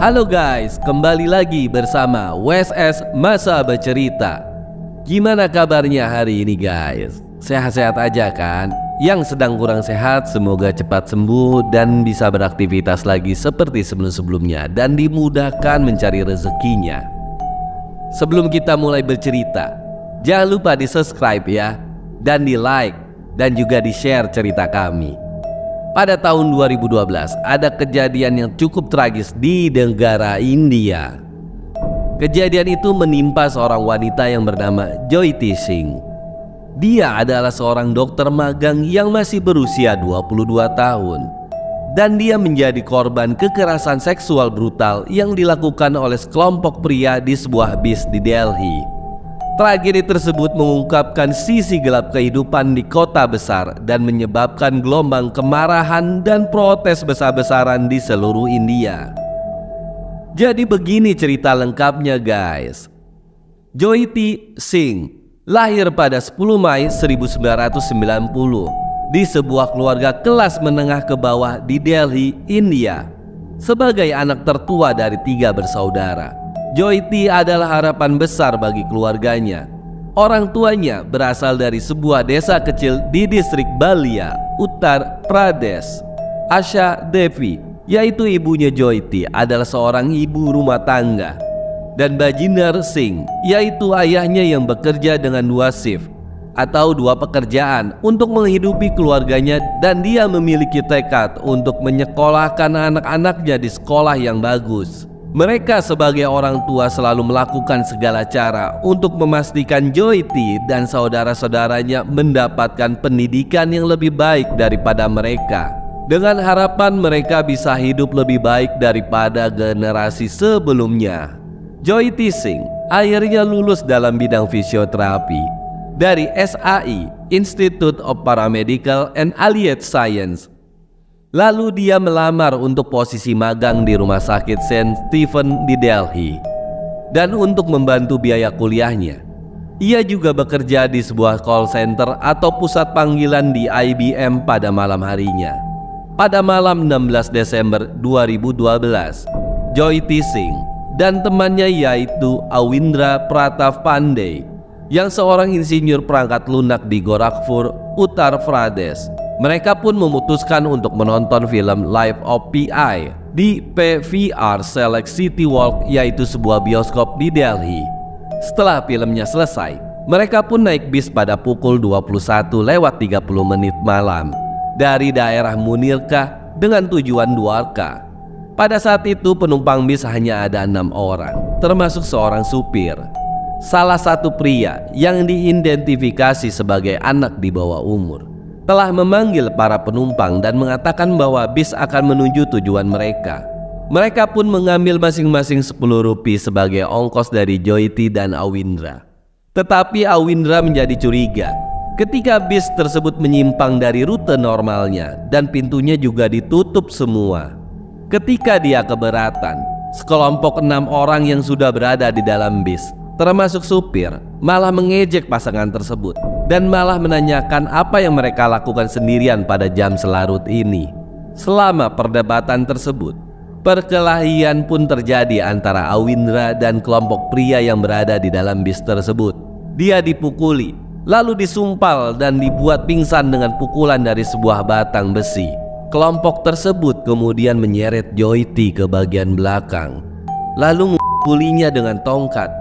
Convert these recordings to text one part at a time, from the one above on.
Halo guys, kembali lagi bersama WSS Masa Bercerita. Gimana kabarnya hari ini guys? Sehat-sehat aja kan? Yang sedang kurang sehat semoga cepat sembuh dan bisa beraktivitas lagi seperti sebelum-sebelumnya dan dimudahkan mencari rezekinya. Sebelum kita mulai bercerita, jangan lupa di subscribe ya, dan di like, dan juga di share cerita kami. Pada tahun 2012 ada kejadian yang cukup tragis di negara India. Kejadian itu menimpa seorang wanita yang bernama Jyothi Singh. Dia adalah seorang dokter magang yang masih berusia 22 tahun. Dan dia menjadi korban kekerasan seksual brutal yang dilakukan oleh sekelompok pria di sebuah bis di Delhi. Tragedi tersebut mengungkapkan sisi gelap kehidupan di kota besar dan menyebabkan gelombang kemarahan dan protes besar-besaran di seluruh India. Jadi begini cerita lengkapnya guys. Jyothi Singh lahir pada 10 Mei 1990 di sebuah keluarga kelas menengah ke bawah di Delhi, India. Sebagai anak tertua dari 3 bersaudara, Jyothi adalah harapan besar bagi keluarganya. Orang tuanya berasal dari sebuah desa kecil di distrik Balia, Uttar Pradesh. Asha Devi, yaitu ibunya Jyothi, adalah seorang ibu rumah tangga. Dan Bajinder Singh, yaitu ayahnya yang bekerja dengan 2 shift atau 2 pekerjaan untuk menghidupi keluarganya, dan dia memiliki tekad untuk menyekolahkan anak-anaknya di sekolah yang bagus. Mereka sebagai orang tua selalu melakukan segala cara untuk memastikan Jyothi dan saudara-saudaranya mendapatkan pendidikan yang lebih baik daripada mereka, dengan harapan mereka bisa hidup lebih baik daripada generasi sebelumnya. Jyothi Singh akhirnya lulus dalam bidang fisioterapi dari SAI, Institute of Paramedical and Allied Science. Lalu dia melamar untuk posisi magang di Rumah Sakit St. Stephen di Delhi. Dan untuk membantu biaya kuliahnya, ia juga bekerja di sebuah call center atau pusat panggilan di IBM pada malam harinya. Pada malam 16 Desember 2012, Jyothi Singh dan temannya yaitu Awindra Pratap Pandey, yang seorang insinyur perangkat lunak di Gorakhpur, Uttar Pradesh. Mereka pun memutuskan untuk menonton film Life of Pi di PVR Select City Walk, yaitu sebuah bioskop di Delhi. Setelah filmnya selesai, mereka pun naik bis pada pukul 21:30 malam dari daerah Munirka dengan tujuan Dwarka. Pada saat itu penumpang bis hanya ada 6 orang, termasuk seorang supir. Salah satu pria yang diidentifikasi sebagai anak di bawah umur telah memanggil para penumpang dan mengatakan bahwa bis akan menuju tujuan mereka. Mereka pun mengambil masing-masing 10 rupiah sebagai ongkos dari Jyothi dan Awindra. Tetapi Awindra menjadi curiga ketika bis tersebut menyimpang dari rute normalnya dan pintunya juga ditutup semua. Ketika dia keberatan, sekelompok 6 orang yang sudah berada di dalam bis, termasuk supir, malah mengejek pasangan tersebut dan malah menanyakan apa yang mereka lakukan sendirian pada jam selarut ini. Selama perdebatan tersebut, perkelahian pun terjadi antara Awindra dan kelompok pria yang berada di dalam bis tersebut. Dia dipukuli, lalu disumpal dan dibuat pingsan dengan pukulan dari sebuah batang besi. Kelompok tersebut kemudian menyeret Jyothi ke bagian belakang, lalu memukulinya dengan tongkat.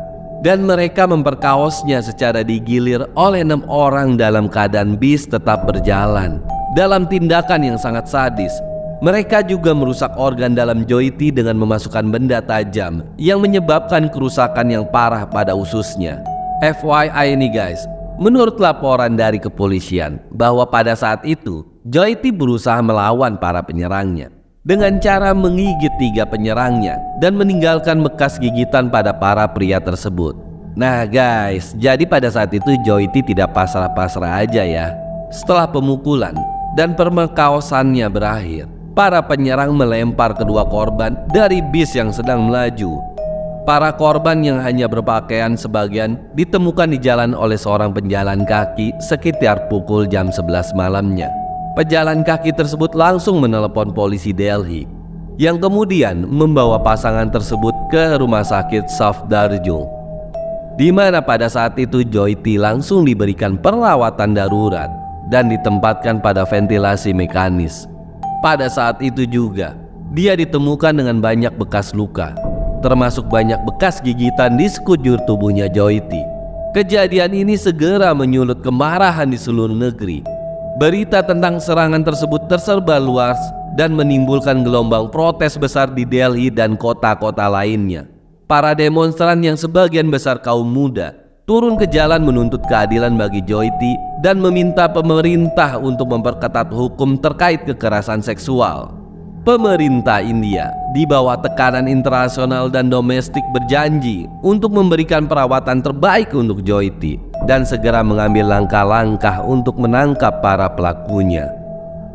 Dan mereka memperkaosnya secara digilir oleh 6 orang dalam keadaan bis tetap berjalan. Dalam tindakan yang sangat sadis, mereka juga merusak organ dalam Jyothi dengan memasukkan benda tajam yang menyebabkan kerusakan yang parah pada ususnya. FYI nih guys, menurut laporan dari kepolisian bahwa pada saat itu Jyothi berusaha melawan para penyerangnya dengan cara menggigit 3 penyerangnya dan meninggalkan bekas gigitan pada para pria tersebut. Nah guys, jadi pada saat itu Jyothi tidak pasrah-pasrah aja ya. Setelah pemukulan dan permekaosannya berakhir, para penyerang melempar kedua korban dari bis yang sedang melaju. Para korban yang hanya berpakaian sebagian ditemukan di jalan oleh seorang penjalan kaki sekitar pukul jam 11 malamnya. Pejalan kaki tersebut langsung menelepon polisi Delhi. yang kemudian membawa pasangan tersebut ke rumah sakit Safdarjung, di mana pada saat itu Joyiti langsung diberikan perawatan darurat dan ditempatkan pada ventilasi mekanis. Pada saat itu juga dia ditemukan dengan banyak bekas luka, termasuk banyak bekas gigitan di sekujur tubuhnya Joyiti. Kejadian ini segera menyulut kemarahan di seluruh negeri. Berita tentang serangan tersebut tersebar luas dan menimbulkan gelombang protes besar di Delhi dan kota-kota lainnya. Para demonstran yang sebagian besar kaum muda turun ke jalan menuntut keadilan bagi Joyiti dan meminta pemerintah untuk memperketat hukum terkait kekerasan seksual. Pemerintah India di bawah tekanan internasional dan domestik berjanji untuk memberikan perawatan terbaik untuk Joyiti dan segera mengambil langkah-langkah untuk menangkap para pelakunya.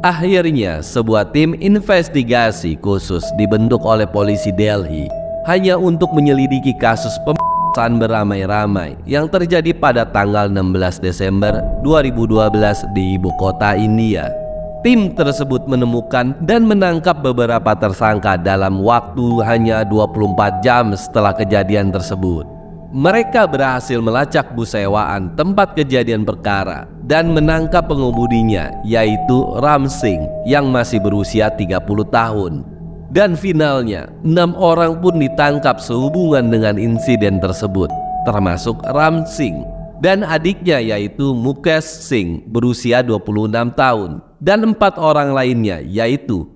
Akhirnya, sebuah tim investigasi khusus dibentuk oleh polisi Delhi hanya untuk menyelidiki kasus pemeriksaan beramai-ramai yang terjadi pada tanggal 16 Desember 2012 di ibu kota India. Tim tersebut menemukan dan menangkap beberapa tersangka dalam waktu hanya 24 jam setelah kejadian tersebut. Mereka berhasil melacak bus sewaan tempat kejadian perkara dan menangkap pengemudinya, yaitu Ram Singh yang masih berusia 30 tahun. Dan finalnya, 6 orang pun ditangkap sehubungan dengan insiden tersebut, termasuk Ram Singh dan adiknya yaitu Mukesh Singh berusia 26 tahun dan 4 orang lainnya yaitu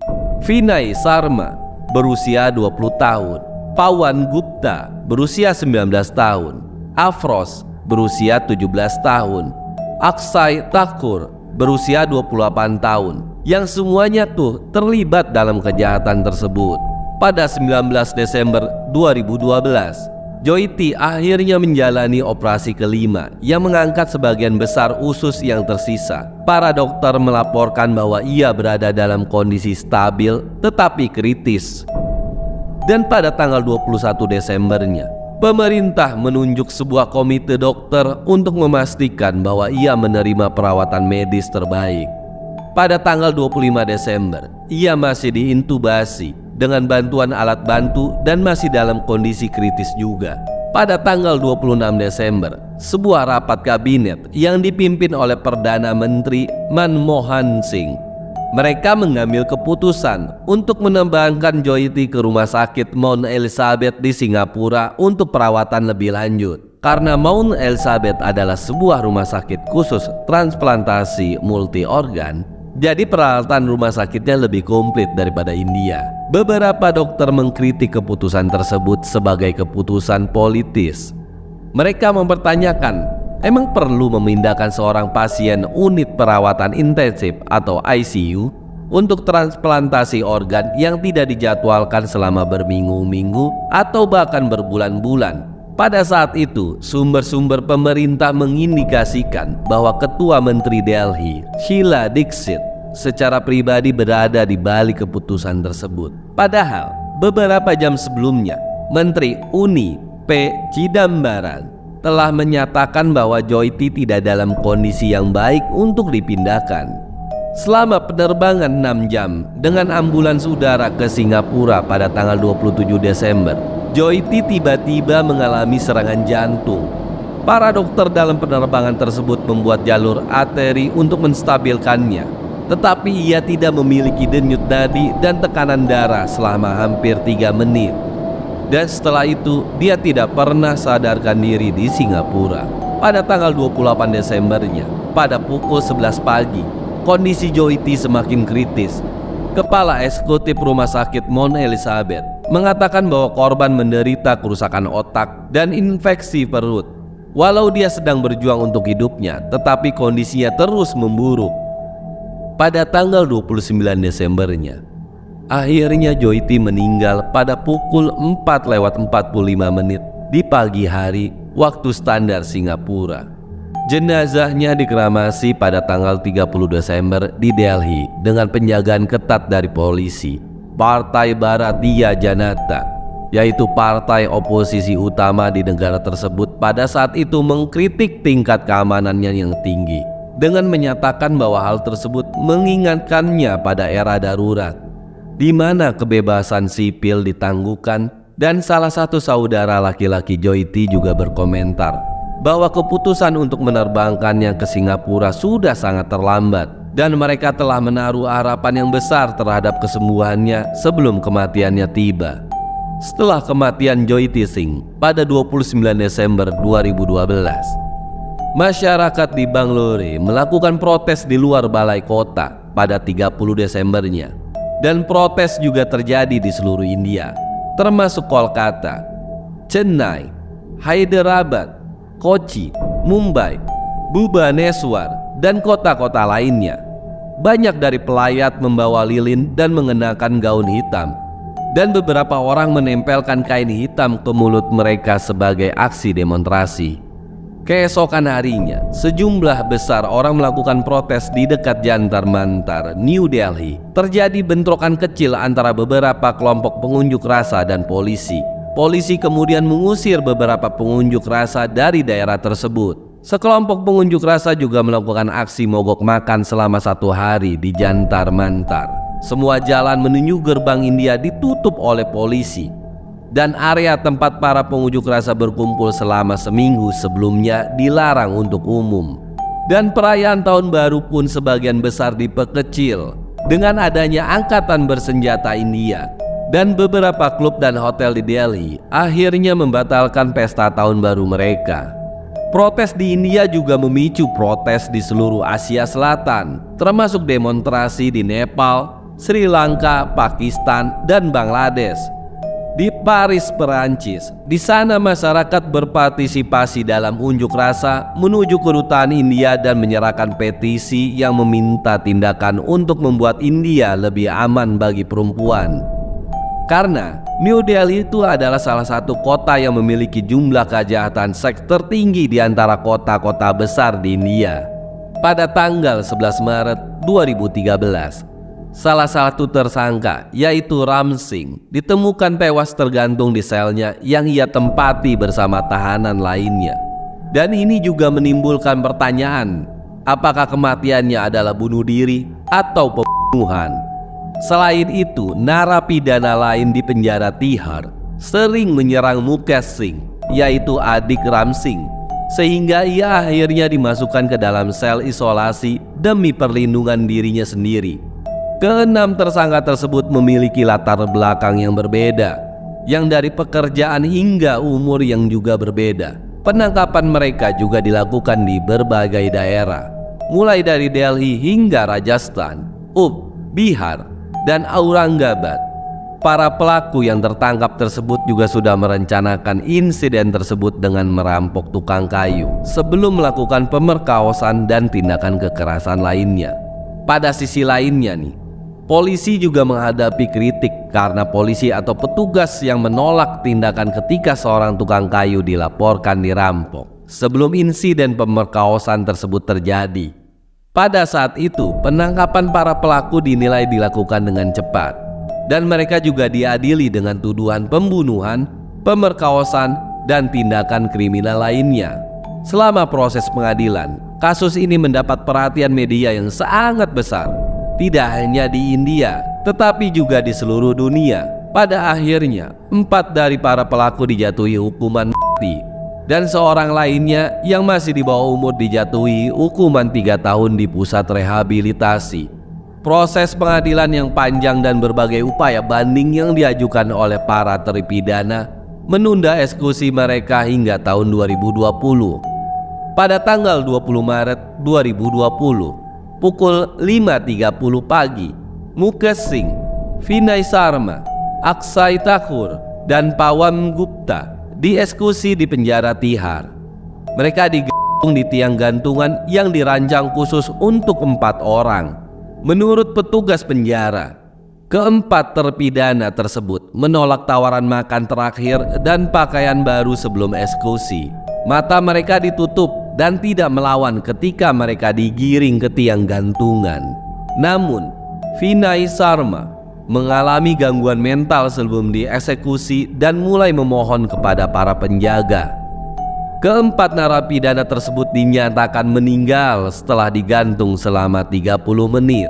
Vinay Sharma berusia 20 tahun, Pawan Gupta berusia 19 tahun, Afroz berusia 17 tahun, Akshay Thakur berusia 28 tahun, yang semuanya tuh terlibat dalam kejahatan tersebut. Pada 19 Desember 2012, Joyiti akhirnya menjalani operasi kelima yang mengangkat sebagian besar usus yang tersisa. Para dokter melaporkan bahwa ia berada dalam kondisi stabil tetapi kritis. Dan pada tanggal 21 Desembernya, pemerintah menunjuk sebuah komite dokter untuk memastikan bahwa ia menerima perawatan medis terbaik. Pada tanggal 25 Desember, ia masih diintubasi dengan bantuan alat bantu dan masih dalam kondisi kritis juga. Pada tanggal 26 Desember, sebuah rapat kabinet yang dipimpin oleh Perdana Menteri Manmohan Singh, mereka mengambil keputusan untuk menembangkan Joyiti ke Rumah Sakit Mount Elizabeth di Singapura untuk perawatan lebih lanjut. Karena Mount Elizabeth adalah sebuah rumah sakit khusus transplantasi multi organ, jadi peralatan rumah sakitnya lebih komplit daripada India. Beberapa dokter mengkritik keputusan tersebut sebagai keputusan politis. Mereka mempertanyakan, emang perlu memindahkan seorang pasien unit perawatan intensif atau ICU untuk transplantasi organ yang tidak dijadwalkan selama berminggu-minggu atau bahkan berbulan-bulan? Pada saat itu, sumber-sumber pemerintah mengindikasikan bahwa Ketua Menteri Delhi, Sheila Dixit, secara pribadi berada di balik keputusan tersebut. Padahal, beberapa jam sebelumnya, Menteri Uni P. Chidambaran telah menyatakan bahwa Joyiti tidak dalam kondisi yang baik untuk dipindahkan. Selama penerbangan 6 jam dengan ambulans udara ke Singapura pada tanggal 27 Desember, Joyiti tiba-tiba mengalami serangan jantung. Para dokter dalam penerbangan tersebut membuat jalur arteri untuk menstabilkannya, tetapi ia tidak memiliki denyut nadi dan tekanan darah selama hampir 3 menit. Dan setelah itu, dia tidak pernah sadarkan diri di Singapura. Pada tanggal 28 Desembernya, pada pukul 11 pagi, kondisi Joyiti semakin kritis. Kepala Eksekutif Rumah Sakit Mount Elizabeth mengatakan bahwa korban menderita kerusakan otak dan infeksi perut. Walau dia sedang berjuang untuk hidupnya, tetapi kondisinya terus memburuk. Pada tanggal 29 Desembernya, akhirnya Joyiti meninggal pada pukul 4:45 di pagi hari waktu standar Singapura. Jenazahnya dikremasi pada tanggal 30 Desember di Delhi dengan penjagaan ketat dari polisi. Partai Bharatiya Janata, yaitu partai oposisi utama di negara tersebut, pada saat itu mengkritik tingkat keamanannya yang tinggi dengan menyatakan bahwa hal tersebut mengingatkannya pada era darurat. di mana kebebasan sipil ditangguhkan, dan salah satu saudara laki-laki Joyti juga berkomentar bahwa keputusan untuk menerbangkannya ke Singapura sudah sangat terlambat dan mereka telah menaruh harapan yang besar terhadap kesembuhannya sebelum kematiannya tiba. Setelah kematian Joyti Singh pada 29 Desember 2012, masyarakat di Bangalore melakukan protes di luar balai kota pada 30 Desembernya. Dan protes juga terjadi di seluruh India, termasuk Kolkata, Chennai, Hyderabad, Kochi, Mumbai, Bhubaneswar, dan kota-kota lainnya. Banyak dari pelayat membawa lilin dan mengenakan gaun hitam, dan beberapa orang menempelkan kain hitam ke mulut mereka sebagai aksi demonstrasi. Keesokan harinya, sejumlah besar orang melakukan protes di dekat Jantar Mantar, New Delhi. Terjadi bentrokan kecil antara beberapa kelompok pengunjuk rasa dan polisi. Polisi kemudian mengusir beberapa pengunjuk rasa dari daerah tersebut. Sekelompok pengunjuk rasa juga melakukan aksi mogok makan selama 1 hari di Jantar Mantar. Semua jalan menuju gerbang India ditutup oleh polisi, dan area tempat para pengunjuk rasa berkumpul selama seminggu sebelumnya dilarang untuk umum. Dan perayaan tahun baru pun sebagian besar diperkecil dengan adanya angkatan bersenjata India. Dan beberapa klub dan hotel di Delhi akhirnya membatalkan pesta tahun baru mereka. Protes di India juga memicu protes di seluruh Asia Selatan, termasuk demonstrasi di Nepal, Sri Lanka, Pakistan, dan Bangladesh. Di Paris, Perancis, di sana masyarakat berpartisipasi dalam unjuk rasa menuju kedutaan India dan menyerahkan petisi yang meminta tindakan untuk membuat India lebih aman bagi perempuan. Karena New Delhi itu adalah salah satu kota yang memiliki jumlah kejahatan seks tertinggi di antara kota-kota besar di India. Pada tanggal 11 Maret 2013, salah satu tersangka, yaitu Ram Singh, ditemukan tewas tergantung di selnya yang ia tempati bersama tahanan lainnya. Dan ini juga menimbulkan pertanyaan, apakah kematiannya adalah bunuh diri atau pembunuhan? Selain itu, narapidana lain di penjara Tihar sering menyerang Mukesh Singh, yaitu adik Ram Singh, sehingga ia akhirnya dimasukkan ke dalam sel isolasi demi perlindungan dirinya sendiri. Keenam tersangka tersebut memiliki latar belakang yang berbeda, yang dari pekerjaan hingga umur yang juga berbeda. Penangkapan mereka juga dilakukan di berbagai daerah, mulai dari Delhi hingga Rajasthan, Bihar, dan Aurangabad. Para pelaku yang tertangkap tersebut juga sudah merencanakan insiden tersebut dengan merampok tukang kayu sebelum melakukan pemerkosaan dan tindakan kekerasan lainnya. Pada sisi lainnya nih, polisi juga menghadapi kritik karena polisi atau petugas yang menolak tindakan ketika seorang tukang kayu dilaporkan dirampok sebelum insiden pemerkosaan tersebut terjadi. Pada saat itu, penangkapan para pelaku dinilai dilakukan dengan cepat, dan mereka juga diadili dengan tuduhan pembunuhan, pemerkosaan, dan tindakan kriminal lainnya. Selama proses pengadilan, kasus ini mendapat perhatian media yang sangat besar, tidak hanya di India, tetapi juga di seluruh dunia. Pada akhirnya, 4 dari para pelaku dijatuhi hukuman mati, dan seorang lainnya yang masih di bawah umur dijatuhi hukuman 3 tahun di pusat rehabilitasi. Proses pengadilan yang panjang dan berbagai upaya banding yang diajukan oleh para terpidana menunda eksekusi mereka hingga tahun 2020. Pada tanggal 20 Maret 2020, pukul 5.30 pagi, Mukesh Singh, Vinay Sharma, Akshay Thakur, dan Pawan Gupta dieksekusi di penjara Tihar. Mereka digantung di tiang gantungan yang dirancang khusus untuk 4 orang. Menurut petugas penjara, keempat terpidana tersebut menolak tawaran makan terakhir dan pakaian baru sebelum eksekusi. Mata mereka ditutup dan tidak melawan ketika mereka digiring ke tiang gantungan. Namun, Vinay Sharma mengalami gangguan mental sebelum dieksekusi dan mulai memohon kepada para penjaga. Keempat narapidana tersebut dinyatakan meninggal setelah digantung selama 30 menit.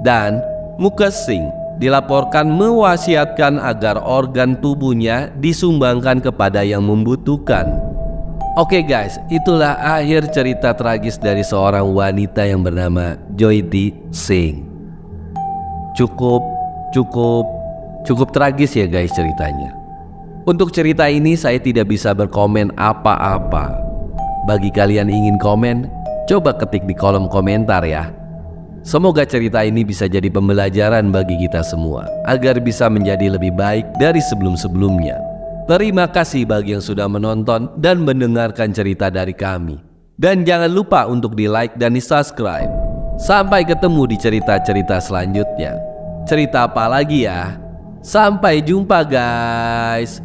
Dan Mukesh Singh dilaporkan mewasiatkan agar organ tubuhnya disumbangkan kepada yang membutuhkan. Oke guys, itulah akhir cerita tragis dari seorang wanita yang bernama Jyothi Singh. Cukup tragis ya guys ceritanya. Untuk cerita ini saya tidak bisa berkomen apa-apa. Bagi kalian ingin komen, coba ketik di kolom komentar ya. Semoga cerita ini bisa jadi pembelajaran bagi kita semua, agar bisa menjadi lebih baik dari sebelum-sebelumnya. Terima kasih bagi yang sudah menonton dan mendengarkan cerita dari kami. Dan jangan lupa untuk di like dan di subscribe. Sampai ketemu di cerita-cerita selanjutnya. Cerita apa lagi ya? Sampai jumpa guys.